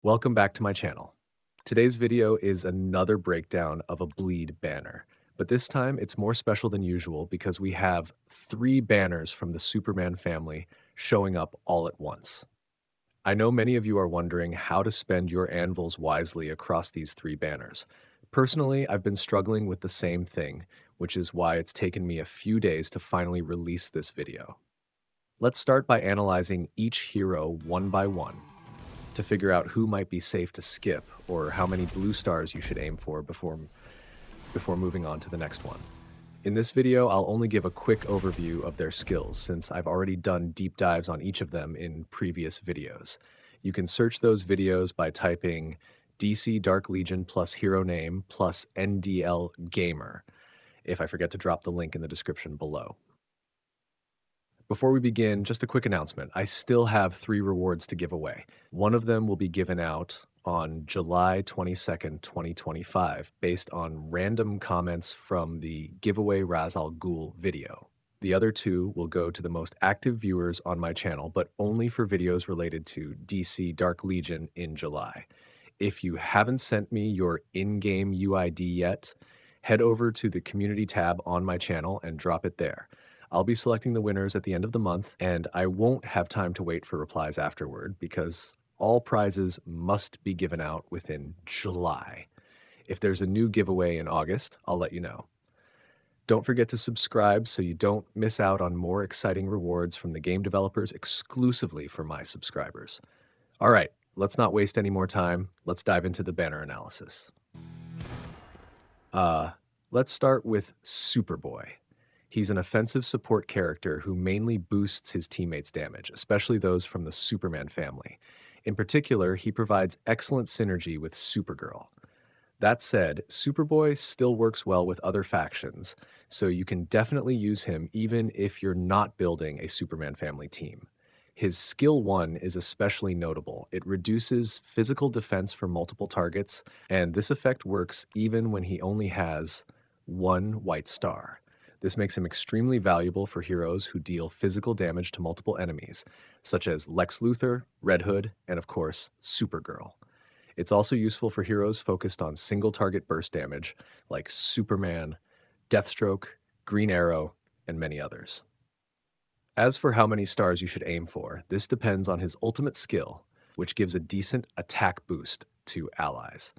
Welcome back to my channel. Today's video is another breakdown of a bleed banner, but this time it's more special than usual because we have 3 banners from the Superman family showing up all at once. I know many of you are wondering how to spend your anvils wisely across these 3 banners. Personally, I've been struggling with the same thing, which is why it's taken me a few days to finally release this video. Let's start by analyzing each hero one by one to figure out who might be safe to skip or how many blue stars you should aim for before moving on to the next one. In this video, I'll only give a quick overview of their skills since I've already done deep dives on each of them in previous videos. You can search those videos by typing DC Dark Legion plus hero name plus NDL Gamer, if I forget to drop the link in the description below. Before we begin, just a quick announcement. I still have 3 rewards to give away. One of them will be given out on July 22nd, 2025, based on random comments from the Giveaway Ra's al Ghul video. The other 2 will go to the most active viewers on my channel, but only for videos related to DC Dark Legion in July. If you haven't sent me your in-game UID yet, head over to the community tab on my channel and drop it there. I'll be selecting the winners at the end of the month, and I won't have time to wait for replies afterward because all prizes must be given out within July. If there's a new giveaway in August, I'll let you know. Don't forget to subscribe so you don't miss out on more exciting rewards from the game developers exclusively for my subscribers. All right, let's not waste any more time. Let's dive into the banner analysis. Let's start with Superboy. He's an offensive support character who mainly boosts his teammates' damage, especially those from the Superman family. In particular, he provides excellent synergy with Supergirl. That said, Superboy still works well with other factions, so you can definitely use him even if you're not building a Superman family team. His skill 1 is especially notable. It reduces physical defense for multiple targets, and this effect works even when he only has 1 white star. This makes him extremely valuable for heroes who deal physical damage to multiple enemies, such as Lex Luthor, Red Hood, and of course, Supergirl. It's also useful for heroes focused on single target burst damage, like Superman, Deathstroke, Green Arrow, and many others. As for how many stars you should aim for, this depends on his ultimate skill, which gives a decent attack boost to allies.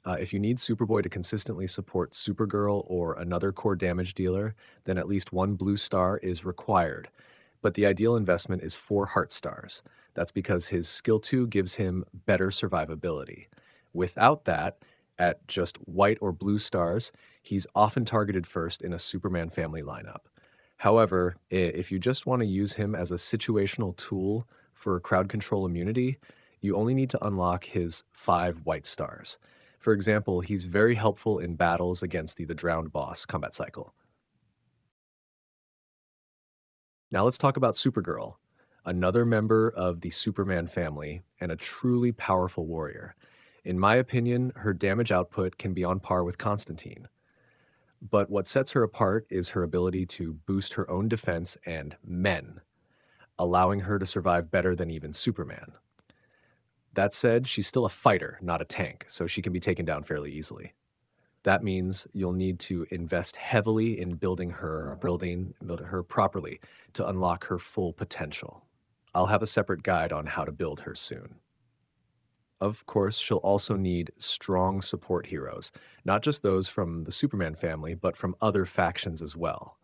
If you need Superboy to consistently support Supergirl or another core damage dealer, then at least 1 blue star is required. But the ideal investment is 4 heart stars. That's because his skill 2 gives him better survivability. Without that, at just white or blue stars, he's often targeted first in a Superman family lineup. However, if you just want to use him as a situational tool for crowd control immunity, you only need to unlock his 5 white stars. For example, he's very helpful in battles against the Drowned Boss combat cycle. Now let's talk about Supergirl, another member of the Superman family and a truly powerful warrior. In my opinion, her damage output can be on par with Constantine. But what sets her apart is her ability to boost her own defense and men, allowing her to survive better than even Superman. That said, she's still a fighter, not a tank, so she can be taken down fairly easily. That means you'll need to invest heavily in building her properly to unlock her full potential. I'll have a separate guide on how to build her soon. Of course, she'll also need strong support heroes, not just those from the Superman family, but from other factions as well.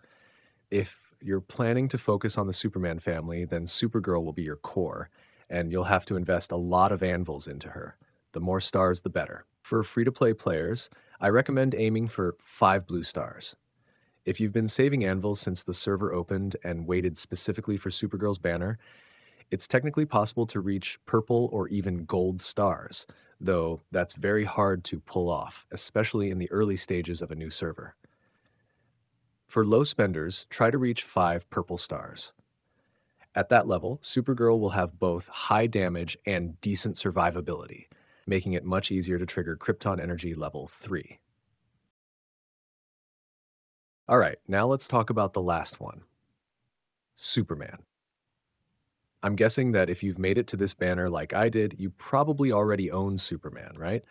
If you're planning to focus on the Superman family, then Supergirl will be your core, and you'll have to invest a lot of anvils into her. The more stars, the better. For free-to-play players, I recommend aiming for 5 blue stars. If you've been saving anvils since the server opened and waited specifically for Supergirl's banner, it's technically possible to reach purple or even gold stars, though that's very hard to pull off, especially in the early stages of a new server. For low spenders, try to reach 5 purple stars. At that level, Supergirl will have both high damage and decent survivability, making it much easier to trigger Krypton Energy level 3. Alright, now let's talk about the last one, Superman. I'm guessing that if you've made it to this banner like I did, you probably already own Superman, right?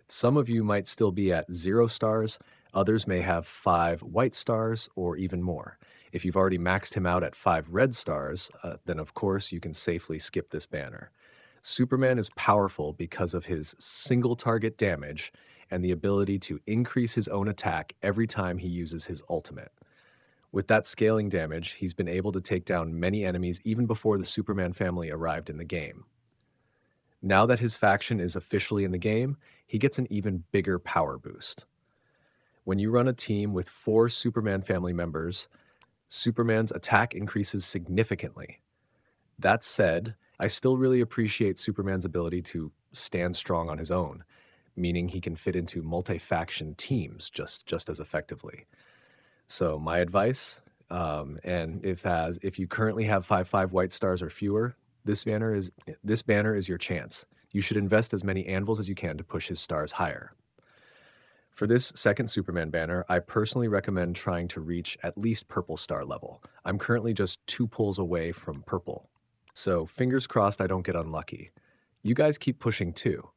Some of you might still be at 0 stars, others may have 5 white stars or even more. If you've already maxed him out at 5 red stars, then of course you can safely skip this banner. Superman is powerful because of his single target damage and the ability to increase his own attack every time he uses his ultimate. With that scaling damage, he's been able to take down many enemies even before the Superman family arrived in the game. Now that his faction is officially in the game, he gets an even bigger power boost. When you run a team with 4 Superman family members, Superman's attack increases significantly. That said, I still really appreciate Superman's ability to stand strong on his own, meaning he can fit into multi-faction teams just as effectively. So my advice, and if you currently have 5 white stars or fewer, this banner is your chance. You should invest as many anvils as you can to push his stars higher. For this second Superman banner, I personally recommend trying to reach at least purple star level. I'm currently just 2 pulls away from purple. So fingers crossed I don't get unlucky. You guys keep pushing too.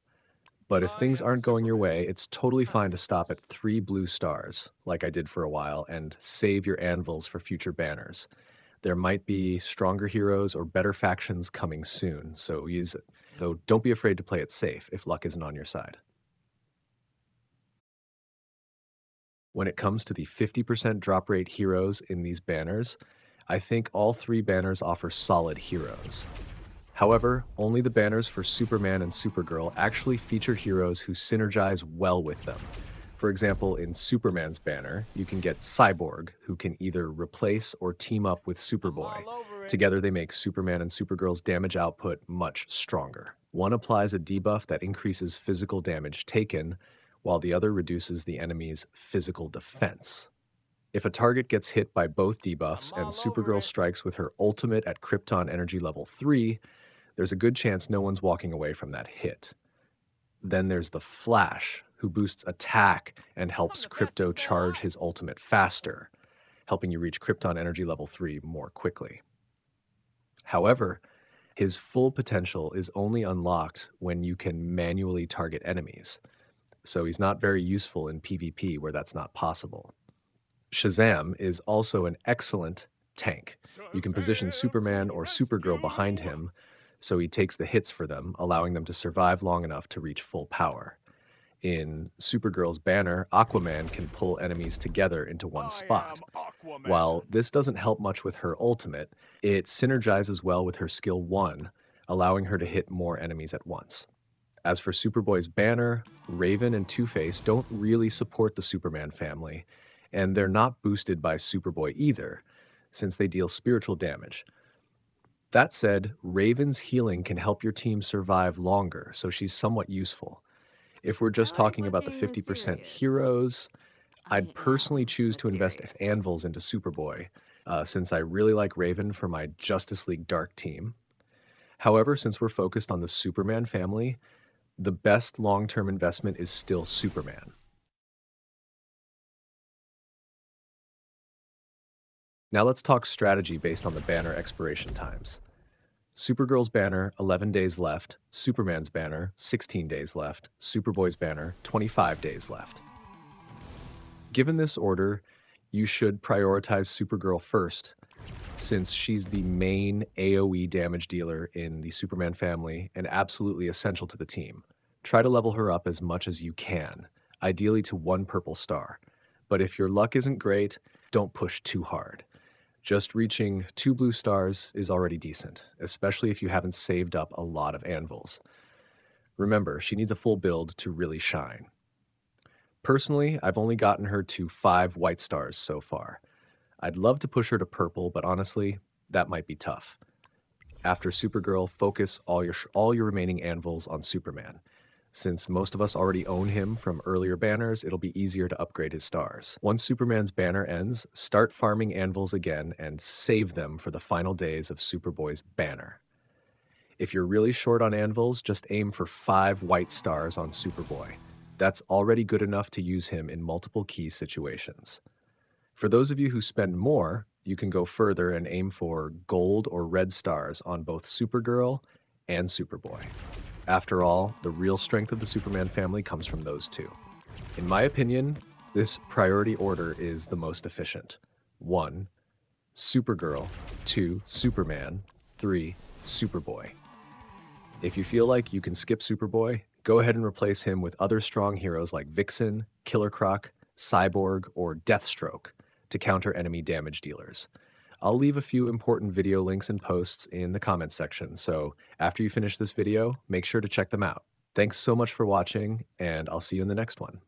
But if things aren't going your way, it's totally fine to stop at 3 blue stars, like I did for a while, and save your anvils for future banners. There might be stronger heroes or better factions coming soon, so use it. Though don't be afraid to play it safe if luck isn't on your side. When it comes to the 50% drop rate heroes in these banners, I think all 3 banners offer solid heroes. However, only the banners for Superman and Supergirl actually feature heroes who synergize well with them. For example, in Superman's banner, you can get Cyborg, who can either replace or team up with Superboy. Together, they make Superman and Supergirl's damage output much stronger. One applies a debuff that increases physical damage taken, while the other reduces the enemy's physical defense. If a target gets hit by both debuffs and Supergirl strikes with her ultimate at Krypton energy level 3, there's a good chance no one's walking away from that hit. Then there's the Flash, who boosts attack and helps Crypto charge his ultimate faster, helping you reach Krypton energy level 3 more quickly. However, his full potential is only unlocked when you can manually target enemies, so he's not very useful in PvP where that's not possible. Shazam is also an excellent tank. You can position Superman or Supergirl behind him, so he takes the hits for them, allowing them to survive long enough to reach full power. In Supergirl's banner, Aquaman can pull enemies together into one spot. While this doesn't help much with her ultimate, it synergizes well with her skill 1, allowing her to hit more enemies at once. As for Superboy's banner, Raven and Two-Face don't really support the Superman family, and they're not boosted by Superboy either, since they deal spiritual damage. That said, Raven's healing can help your team survive longer, so she's somewhat useful. If we're just talking about the 50% heroes, I'd personally choose to invest anvils into Superboy, since I really like Raven for my Justice League Dark team. However, since we're focused on the Superman family, the best long-term investment is still Superman. Now let's talk strategy based on the banner expiration times. Supergirl's banner, 11 days left. Superman's banner, 16 days left. Superboy's banner, 25 days left. Given this order, you should prioritize Supergirl first, since she's the main AoE damage dealer in the Superman family and absolutely essential to the team. Try to level her up as much as you can, ideally to 1 purple star. But if your luck isn't great, don't push too hard. Just reaching 2 blue stars is already decent, especially if you haven't saved up a lot of anvils. Remember, she needs a full build to really shine. Personally, I've only gotten her to 5 white stars so far. I'd love to push her to purple, but honestly, that might be tough. After Supergirl, focus all your remaining anvils on Superman. Since most of us already own him from earlier banners, it'll be easier to upgrade his stars. Once Superman's banner ends, start farming anvils again and save them for the final days of Superboy's banner. If you're really short on anvils, just aim for 5 white stars on Superboy. That's already good enough to use him in multiple key situations. For those of you who spend more, you can go further and aim for gold or red stars on both Supergirl and Superboy. After all, the real strength of the Superman family comes from those two. In my opinion, this priority order is the most efficient. 1. Supergirl. 2. Superman. 3. Superboy. If you feel like you can skip Superboy, go ahead and replace him with other strong heroes like Vixen, Killer Croc, Cyborg, or Deathstroke to counter enemy damage dealers. I'll leave a few important video links and posts in the comments section, so after you finish this video, make sure to check them out. Thanks so much for watching, and I'll see you in the next one.